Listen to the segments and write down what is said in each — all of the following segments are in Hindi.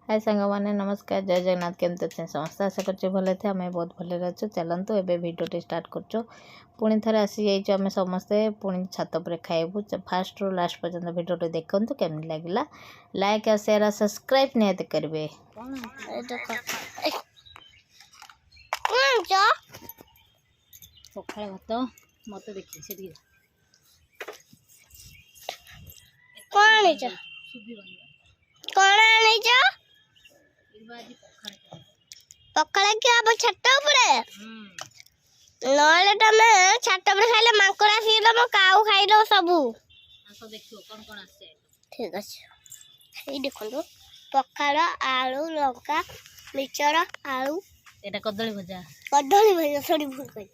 हाय सांग मैंने नमस्कार जय जगन्नाथ केमती अच्छे समस्त आशा कर भले थे आम बहुत भले अच्छु चलतु एवं भिडियो स्टार्ट कर पुणी थे आसी जाइए आम समस्ते पुणी छात पर खाइबू फास्ट रू लास्ट पर्यंत भिडियो देखु केमी लगे लाइक और शेयर और सब्सक्राइब निहत करेंगे। पखाड़ भात मत देखिए पकड़ा के अब छत ऊपर नले तमे छत ऊपर खाइले मांकड़ आसीलो मो काऊ खाइलो सबु आसो देखियो कोन कोन आसे ठीक अछि ए देखो पखाड़ आलू लंका मिचर आलू एटा कदली भजा सॉरी भूल कई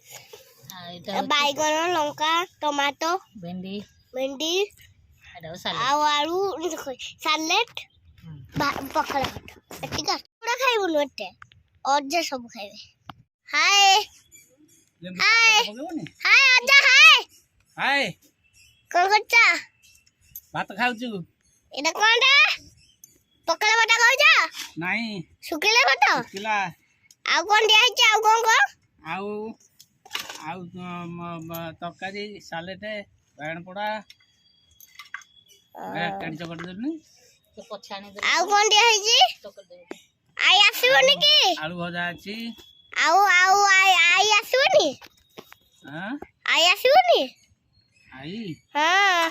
आ एटा बैगन लंका टमाटो भेंडी एटा सालाड आलू सैलेड पखाड़ ठीक है पूरा खाइबो नटे और जे सब खाइबे। हाय हाय हाय आजा हाय हाय कोन करता भात खाउछु एटा कोनटा पकड़ा भात खाउजा नाही सुकिले भात किला आ कोन दिया छै आ कोन आउ तरकारी सालेट बैगन पोड़ा काटी चकट देनी तो पछाणी दे आ कोन दिया छै चकट दे आई आसीबनी की आलू भजा अछि आई आसीबनी हां आई आसीबनी आई हां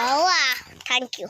आओ थैंक यू।